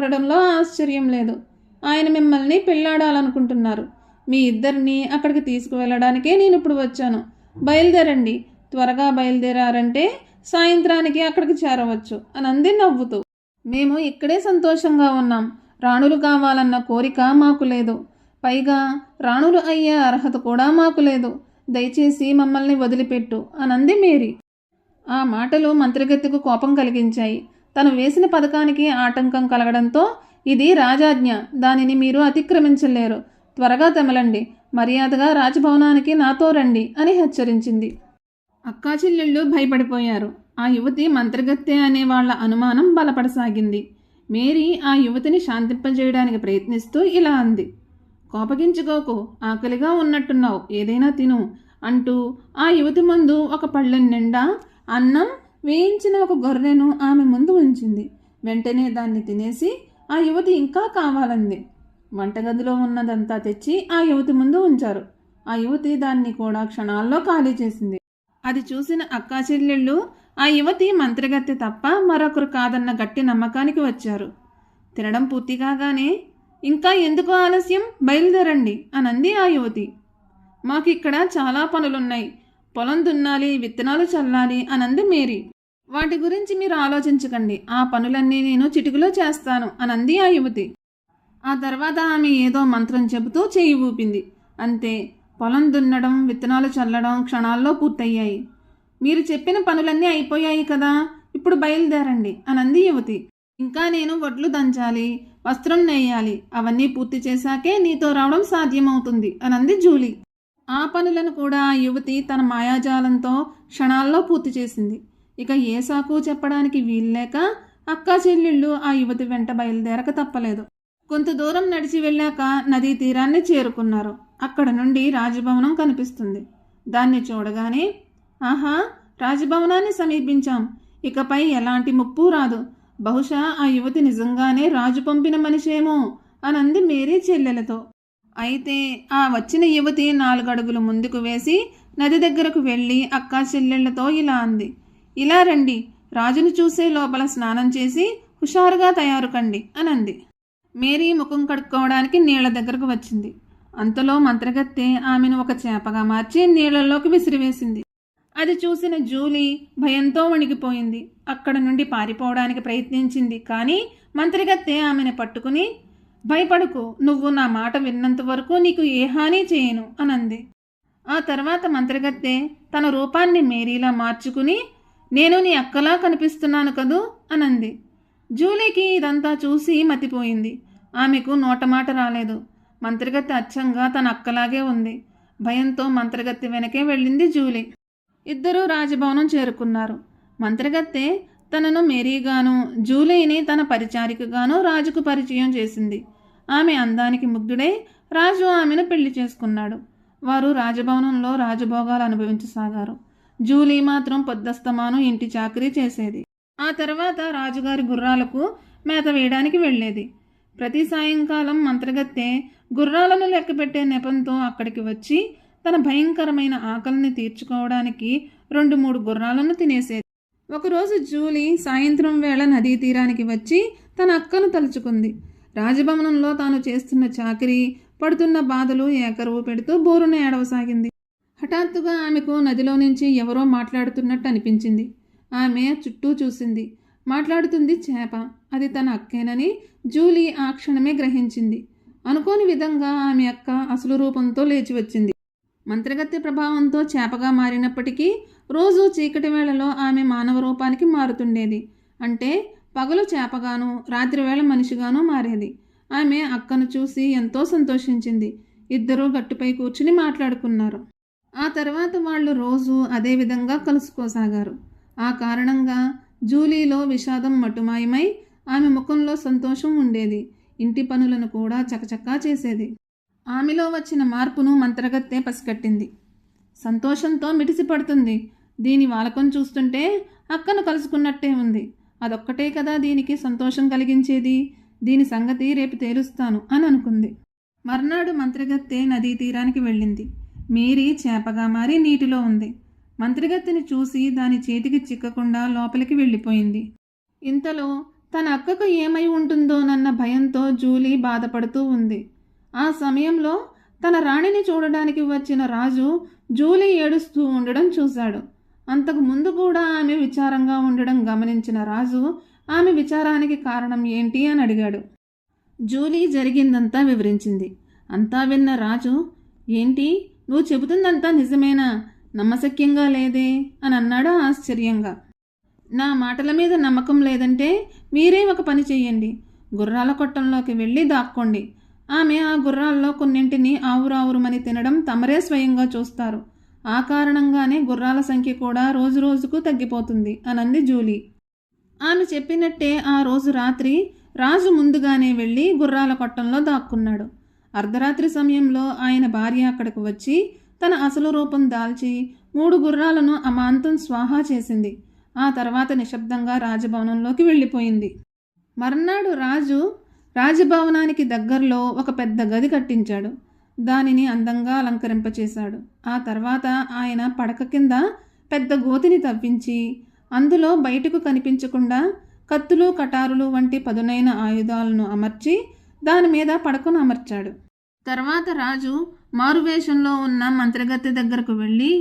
మాట్లాడడంలో ఆశ్చర్యం లేదు. ఆయన మిమ్మల్ని పెళ్ళాడాలనుకుంటున్నారు. మీ ఇద్దరిని అక్కడికి తీసుకువెళ్ళడానికే నేను ఇప్పుడు వచ్చాను. బయలుదేరండి. త్వరగా బయలుదేరారంటే సాయంత్రానికి అక్కడికి చేరవచ్చు అని అంది నవ్వుతూ. మేము ఇక్కడే సంతోషంగా ఉన్నాం. రాణులు కావాలన్న కోరిక మాకు లేదు. పైగా రాణులు అయ్యే అర్హత కూడా మాకు లేదు. దయచేసి మమ్మల్ని వదిలిపెట్టు అనంది మేరీ. ఆ మాటలు మంత్రగత్తెకు కోపం కలిగించాయి. తను వేసిన పథకానికి ఆటంకం కలగడంతో ఇది రాజాజ్ఞ, దానిని మీరు అతిక్రమించలేరు. త్వరగా తెమలండి. మర్యాదగా రాజభవనానికి నాతో రండి అని హెచ్చరించింది. అక్కాచెల్లెళ్ళు భయపడిపోయారు. ఆ యువతి మంత్రగత్తె అనే వాళ్ల అనుమానం బలపడసాగింది. మేరీ ఆ యువతిని శాంతింపజేయడానికి ప్రయత్నిస్తూ ఇలా అంది. కోపగించుకోకు, ఆకలిగా ఉన్నట్టున్నావు, ఏదైనా తిను అంటూ ఆ యువతి ముందు ఒక పళ్ళెం నిండా అన్నం, వేయించిన ఒక గొర్రెను ఆమె ముందు ఉంచింది. వెంటనే దాన్ని తినేసి ఆ యువతి ఇంకా కావాలంది. వంటగదిలో ఉన్నదంతా తెచ్చి ఆ యువతి ముందు ఉంచారు. ఆ యువతి దాన్ని కూడా క్షణాల్లో ఖాళీ చేసింది. అది చూసిన అక్కాచెల్లెళ్ళు ఆ యువతి మంత్రగత్తె తప్ప మరొకరు కాదన్న గట్టి నమ్మకానికి వచ్చారు. తినడం పూర్తి కాగానే ఇంకా ఎందుకు ఆలస్యం, బయలుదేరండి అనంది ఆ యువతి. మాకిక్కడ చాలా పనులున్నాయి. పొలం దున్నాలి, విత్తనాలు చల్లాలి అనంది మేరీ. వాటి గురించి మీరు ఆలోచించకండి, ఆ పనులన్నీ నేను చిటికలో చేస్తాను అనంది ఆ యువతి. ఆ తర్వాత ఆమె ఏదో మంత్రం చెబుతూ చేయి ఊపింది. అంతే, పొలం దున్నడం, విత్తనాలు చల్లడం క్షణాల్లో పూర్తయ్యాయి. మీరు చెప్పిన పనులన్నీ అయిపోయాయి కదా, ఇప్పుడు బయలుదేరండి అనంది యువతి. ఇంకా నేను వడ్లు దంచాలి, వస్త్రం నేయాలి, అవన్నీ పూర్తి చేశాకే నీతో రావడం సాధ్యమవుతుంది అనంది జూలీ. ఆ పనులను కూడా ఆ యువతి తన మాయాజాలంతో క్షణాల్లో పూర్తి చేసింది. ఇక ఏ సాకు చెప్పడానికి వీల్లేక అక్కా చెల్లెళ్ళు ఆ యువతి వెంట బయలుదేరక తప్పలేదు. కొంత దూరం నడిచి వెళ్ళాక నదీ తీరాన్ని చేరుకున్నారు. అక్కడ నుండి రాజభవనం కనిపిస్తుంది. దాన్ని చూడగానే, ఆహా, రాజభవనాన్ని సమీపించాం, ఇకపై ఎలాంటి ముప్పు రాదు. బహుశా ఆ యువతి నిజంగానే రాజు పంపిన మనిషేమో అనంది మేరీ చెల్లెలతో. అయితే ఆ వచ్చిన యువతి 4 అడుగులు ముందుకు వేసి నది దగ్గరకు వెళ్ళి అక్కా చెల్లెళ్లతో ఇలా అంది. ఇలా రండి, రాజును చూసే లోపల స్నానం చేసి హుషారుగా తయారు కండి అనంది. మేరీ ముఖం కడుక్కోవడానికి నీళ్ల దగ్గరకు వచ్చింది. అంతలో మంత్రగత్తె ఆమెను ఒక చేపగా మార్చి నీళ్లలోకి విసిరివేసింది. అది చూసిన జూలీ భయంతో వణికిపోయింది. అక్కడ నుండి పారిపోవడానికి ప్రయత్నించింది. కానీ మంత్రగత్తె ఆమెను పట్టుకుని, భయపడకు, నువ్వు నా మాట విన్నంత వరకు నీకు ఏ హాని చేయను అనంది. ఆ తర్వాత మంత్రగత్తె తన రూపాన్ని మేరీలా మార్చుకుని, నేను నీ అక్కలా కనిపిస్తున్నాను కదూ అనంది. జూలీకి ఇదంతా చూసి మతిపోయింది. ఆమెకు నోటమాట రాలేదు. మంత్రగత్తె అచ్చంగా తన అక్కలాగే ఉంది. భయంతో మంత్రగత్తె వెనకే వెళ్ళింది జూలీ. ఇద్దరూ రాజభవనం చేరుకున్నారు. మంత్రగత్తె తనను మేరీగాను, జూలీని తన పరిచారికగాను రాజుకు పరిచయం చేసింది. ఆమె అందానికి ముగ్ధుడై రాజు ఆమెను పెళ్లి చేసుకున్నాడు. వారు రాజభవనంలో రాజభోగాలు అనుభవించసాగారు. జూలీ మాత్రం పొద్దస్తమాను ఇంటి చాకరీ చేసేది. ఆ తర్వాత రాజుగారి గుర్రాలకు మేత వేయడానికి వెళ్ళేది. ప్రతి సాయంకాలం మంత్రగత్తె గుర్రాలను లెక్కపెట్టే నెపంతో అక్కడికి వచ్చి తన భయంకరమైన ఆకలిని తీర్చుకోవడానికి 2-3 గుర్రాలను తినేసేది. ఒకరోజు జూలీ సాయంత్రం వేళ నదీ తీరానికి వచ్చి తన అక్కను తలుచుకుంది. రాజభవనంలో తాను చేస్తున్న చాకరీ, పడుతున్న బాధలు ఏకరువు పెడుతూ బోరున ఏడవసాగింది. హఠాత్తుగా ఆమెకు నదిలో నుంచి ఎవరో మాట్లాడుతున్నట్టు అనిపించింది. ఆమె చుట్టూ చూసింది. మాట్లాడుతుంది చేప. అది తన అక్కేనని జూలీ ఆ క్షణమే గ్రహించింది. అనుకోని విధంగా ఆమె అక్క అసలు రూపంతో లేచి వచ్చింది. మంత్రగత్తె ప్రభావంతో చేపగా మారినప్పటికీ రోజు చీకటి వేళలో ఆమె మానవ రూపానికి మారుతుండేది. అంటే పగలు చేపగాను, రాత్రివేళ మనిషిగాను మారేది. ఆమె అక్కను చూసి ఎంతో సంతోషించింది. ఇద్దరూ గట్టుపై కూర్చుని మాట్లాడుకున్నారు. ఆ తర్వాత వాళ్ళు రోజు అదే విధంగా కలుసుకోసాగారు. ఆ కారణంగా జూలీలో విషాదం మటుమాయమై ఆమె ముఖంలో సంతోషం ఉండేది. ఇంటి పనులను కూడా చకచకా చేసేది. ఆమెలో వచ్చిన మార్పును మంత్రగత్తె పసిగట్టింది. సంతోషంతో మిడిసిపడుతుంది. దీని వాలకం చూస్తుంటే అక్కను కలుసుకున్నట్టే ఉంది. అదొక్కటే కదా దీనికి సంతోషం కలిగించేది. దీని సంగతి రేపు తేలుస్తాను అని అనుకుంది. మర్నాడు మంత్రగత్తె నదీ తీరానికి వెళ్ళింది. మేరీ చేపగా మారి నీటిలో ఉంది. మంత్రగత్తెని చూసి దాని చేతికి చిక్కకుండా లోపలికి వెళ్ళిపోయింది. ఇంతలో తన అక్కకు ఏమై ఉంటుందోనన్న జూలీ బాధపడుతూ ఉంది. ఆ సమయంలో తన రాణిని చూడడానికి వచ్చిన రాజు జూలీ ఏడుస్తూ ఉండడం చూశాడు. అంతకు ముందు కూడా ఆమె విచారంగా ఉండడం గమనించిన రాజు ఆమె విచారానికి కారణం ఏంటి అని అడిగాడు. జూలీ జరిగిందంతా వివరించింది. అంతా విన్న రాజు, ఏంటి నువ్వు చెబుతుందంతా నిజమేనా? నమ్మశక్యంగా లేదే అని అన్నాడు ఆశ్చర్యంగా. నా మాటల మీద నమ్మకం లేదంటే మీరే ఒక పని చెయ్యండి. గుర్రాల కొట్టంలోకి వెళ్ళి దాక్కోండి. ఆమె ఆ గుర్రాల్లో కొన్నింటిని ఆవురావురుమని తినడం తమరే స్వయంగా చూస్తారు. ఆ కారణంగానే గుర్రాల సంఖ్య కూడా రోజు రోజుకు తగ్గిపోతుంది అనంది జూలీ. ఆమె చెప్పినట్టే ఆ రోజు రాత్రి రాజు ముందుగానే వెళ్ళి గుర్రాల కొట్టంలో దాక్కున్నాడు. అర్ధరాత్రి సమయంలో ఆయన భార్య అక్కడికి వచ్చి తన అసలు రూపం దాల్చి 3 గుర్రాలను అమాంతం స్వాహా చేసింది. ఆ తర్వాత నిశ్శబ్దంగా రాజభవనంలోకి వెళ్ళిపోయింది. మర్నాడు రాజు రాజభవనానికి దగ్గరలో ఒక పెద్ద గది కట్టించాడు. దానిని అందంగా అలంకరింపచేశాడు. ఆ తర్వాత ఆయన పడక కింద పెద్ద గోతిని తవ్వించి అందులో బయటకు కనిపించకుండా కత్తులు కటారులు వంటి పదునైన ఆయుధాలను అమర్చి దాని మీద పడకను అమర్చాడు. తర్వాత రాజు మారువేషంలో ఉన్న మంత్రగత్తె దగ్గరకు వెళ్ళి,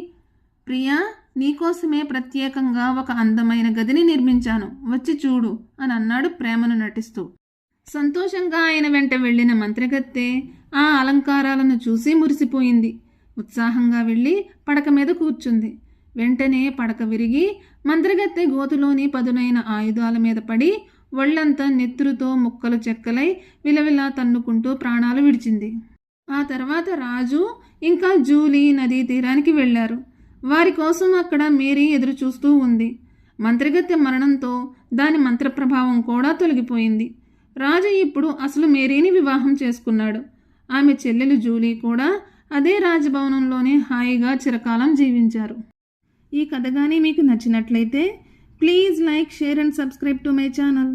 ప్రియా, నీకోసమే ప్రత్యేకంగా ఒక అందమైన గదిని నిర్మించాను, వచ్చి చూడు అని అన్నాడు ప్రేమను నటిస్తూ. సంతోషంగా ఆయన వెంట వెళ్ళిన మంత్రగత్తె ఆ అలంకారాలను చూసి మురిసిపోయింది. ఉత్సాహంగా వెళ్ళి పడక మీద కూర్చుంది. వెంటనే పడక విరిగి మంత్రగత్తె గోతులోని పదునైన ఆయుధాల మీద పడి ఒళ్ళంతా నెత్తురుతో ముక్కలు చెక్కలై విలవిలా తన్నుకుంటూ ప్రాణాలు విడిచింది. ఆ తర్వాత రాజు ఇంకా జూలీ నదీ తీరానికి వెళ్లారు. వారి కోసం అక్కడ మేరీ ఎదురు చూస్తూ ఉంది. మంత్రగత్తె మరణంతో దాని మంత్రప్రభావం కూడా తొలగిపోయింది. రాజు ఇప్పుడు అసలు మేరీని వివాహం చేసుకున్నాడు. ఆమె చెల్లెలు జూలీ కూడా అదే రాజభవనంలోనే హాయిగా చిరకాలం జీవించారు. ఈ కథ కానీ మీకు నచ్చినట్లయితే please like, share and subscribe to my channel.